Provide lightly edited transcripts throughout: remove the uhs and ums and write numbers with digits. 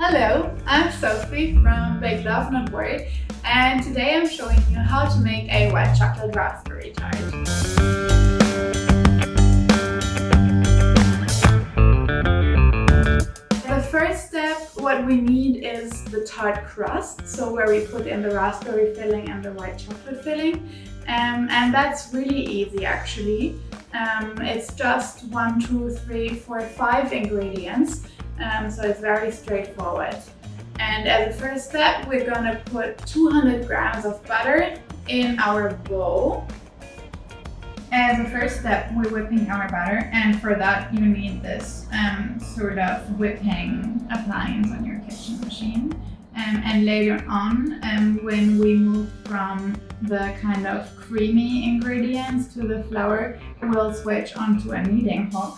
Hello, I'm Sophie from Bake Love Not Worry, and today I'm showing you how to make a white chocolate raspberry tart. The first step, what we need is the tart crust, so where we put in the raspberry filling and the white chocolate filling, and that's really easy actually. It's just 1, 2, 3, 4, 5 ingredients. So it's very straightforward. And as a first step, we're gonna put 200 grams of butter in our bowl. As a first step, we're whipping our butter, and for that you need this sort of whipping appliance on your kitchen machine. And later on, when we move from the kind of creamy ingredients to the flour, we'll switch onto a kneading hook.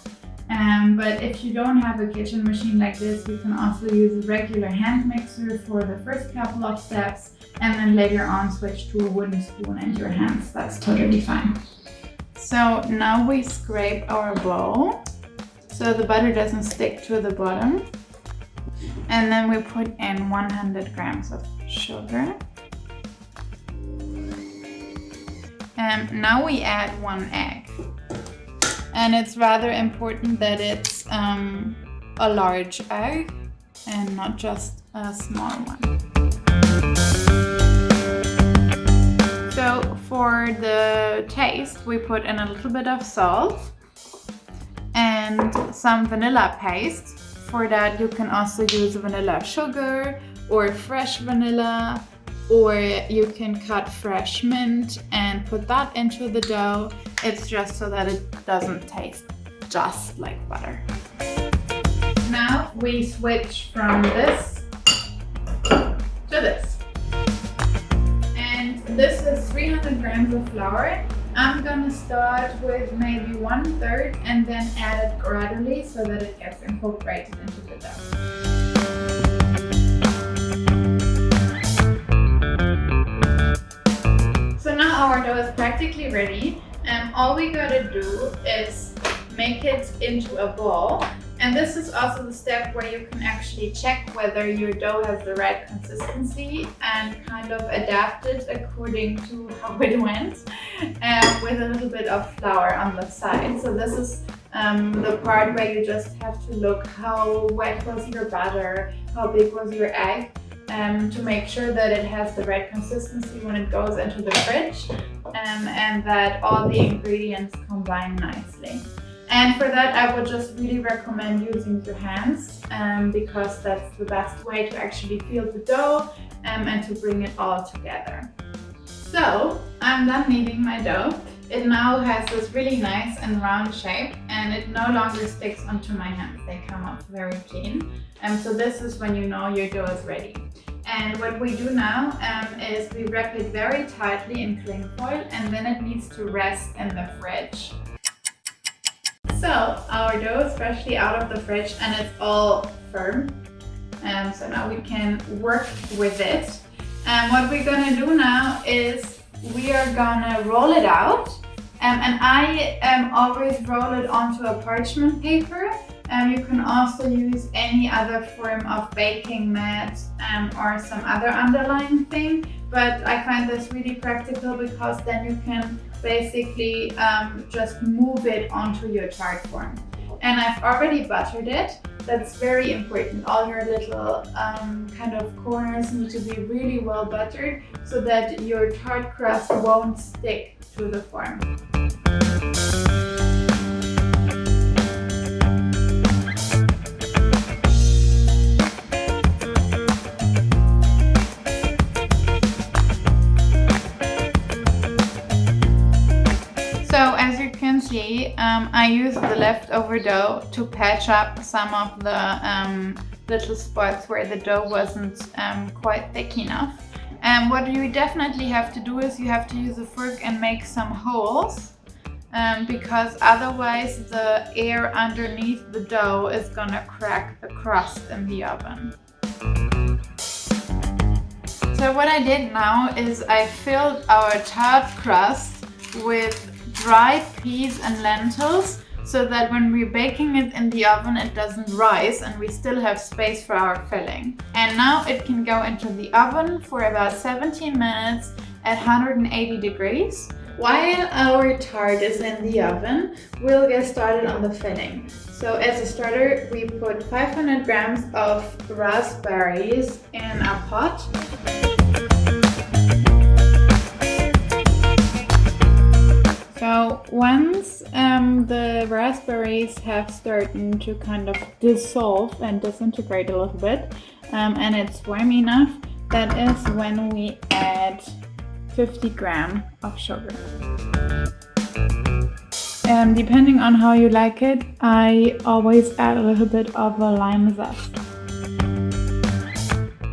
But if you don't have a kitchen machine like this, you can also use a regular hand mixer for the first couple of steps, and then later on switch to a wooden spoon and your hands. That's totally fine. So now we scrape our bowl so the butter doesn't stick to the bottom. And then we put in 100 grams of sugar. And now we add 1 egg. And it's rather important that it's a large egg and not just a small one. So for the taste, we put in a little bit of salt and some vanilla paste. For that, you can also use vanilla sugar or fresh vanilla, or you can cut fresh mint and put that into the dough. It's just so that it doesn't taste just like butter. Now we switch from this to this. And this is 300 grams of flour. I'm gonna start with maybe 1/3 and then add it gradually so that it gets incorporated into the dough. So now our dough is practically ready, and all we gotta do is make it into a ball. And this is also the step where you can actually check whether your dough has the right consistency and kind of adapt it according to how it went, with a little bit of flour on the side. So this is the part where you just have to look how wet was your butter, how big was your egg, to make sure that it has the right consistency when it goes into the fridge, and that all the ingredients combine nicely. And for that, I would just really recommend using your hands, because that's the best way to actually feel the dough and to bring it all together. So I'm done kneading my dough. It now has this really nice and round shape, and it no longer sticks onto my hands. They come up very clean. So this is when you know your dough is ready. And what we do now is we wrap it very tightly in cling foil, and then it needs to rest in the fridge. So our dough is freshly out of the fridge and it's all firm. So now we can work with it. And what we're gonna do now is we are gonna roll it out. And I always roll it onto a parchment paper. You can also use any other form of baking mat or some other underlying thing. But I find this really practical because then you can basically just move it onto your tart form. And I've already buttered it. That's very important. All your little kind of corners need to be really well buttered so that your tart crust won't stick to the form. So as you can see, I used the leftover dough to patch up some of the little spots where the dough wasn't quite thick enough. And what you definitely have to do is you have to use a fork and make some holes, because otherwise the air underneath the dough is gonna crack the crust in the oven. So what I did now is I filled our tart crust with dried peas and lentils so that when we're baking it in the oven it doesn't rise and we still have space for our filling. And now it can go into the oven for about 17 minutes at 180 degrees. While our tart is in the oven, we'll get started on the filling. So as a starter, we put 500 grams of raspberries in a pot. So once the raspberries have started to kind of dissolve and disintegrate a little bit, and it's warm enough, that is when we add 50 grams of sugar. Depending on how you like it, I always add a little bit of a lime zest.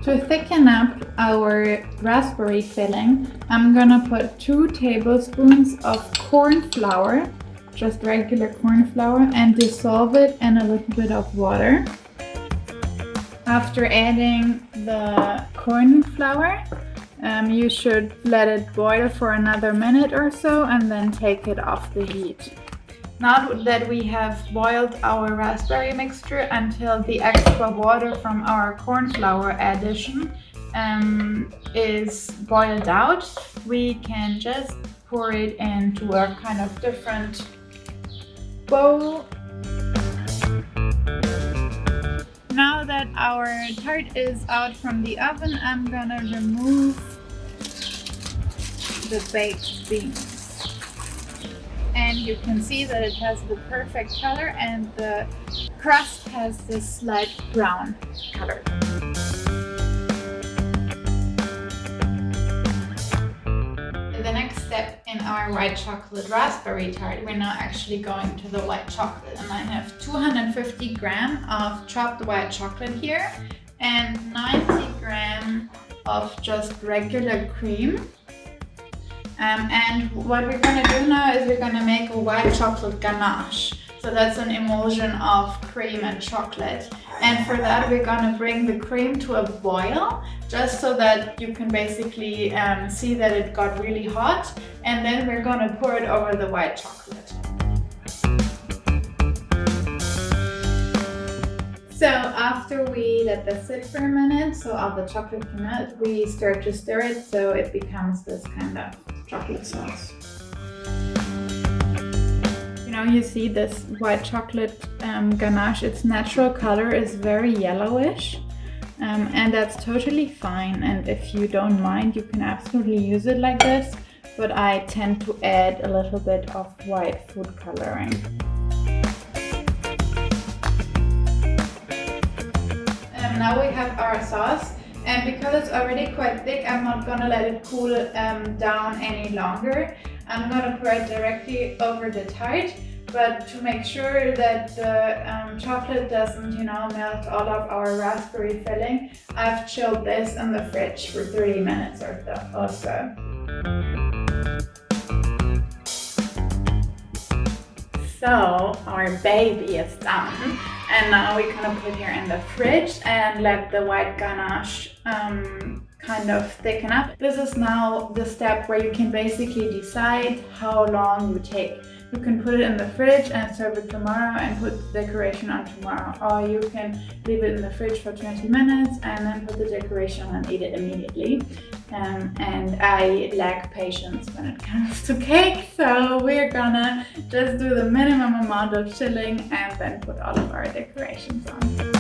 To thicken up our raspberry filling, I'm gonna put 2 tablespoons of corn flour, just regular corn flour, and dissolve it in a little bit of water. After adding the corn flour, you should let it boil for another minute or so and then take it off the heat. Now that we have boiled our raspberry mixture until the extra water from our corn flour addition is boiled out, we can just pour it into a kind of different bowl. Now that our tart is out from the oven, I'm gonna remove the baked beans. And you can see that it has the perfect color and the crust has this slight brown color. The next step in our white chocolate raspberry tart, we're now actually going to the white chocolate, and I have 250 grams of chopped white chocolate here and 90 grams of just regular cream. And what we're going to do now is we're going to make a white chocolate ganache. So that's an emulsion of cream and chocolate. And for that we're going to bring the cream to a boil, just so that you can basically see that it got really hot. And then we're going to pour it over the white chocolate. So after we let this sit for a minute, so all the chocolate can melt, we start to stir it so it becomes this kind of chocolate sauce. You know, you see this white chocolate ganache, its natural color is very yellowish, and that's totally fine. And if you don't mind, you can absolutely use it like this, but I tend to add a little bit of white food coloring. Now we have our sauce, and because it's already quite thick, I'm not gonna let it cool down any longer. I'm gonna pour it directly over the tart, but to make sure that the chocolate doesn't, melt all of our raspberry filling, I've chilled this in the fridge for 30 minutes or so. So our baby is done, and now we kind of put here in the fridge and let the white ganache kind of thicken up. This is now the step where you can basically decide how long you take. You can put it in the fridge and serve it tomorrow and put the decoration on tomorrow, or you can leave it in the fridge for 20 minutes and then put the decoration on and eat it immediately. And I lack patience when it comes to cake, so we're gonna just do the minimum amount of chilling and then put all of our decorations on.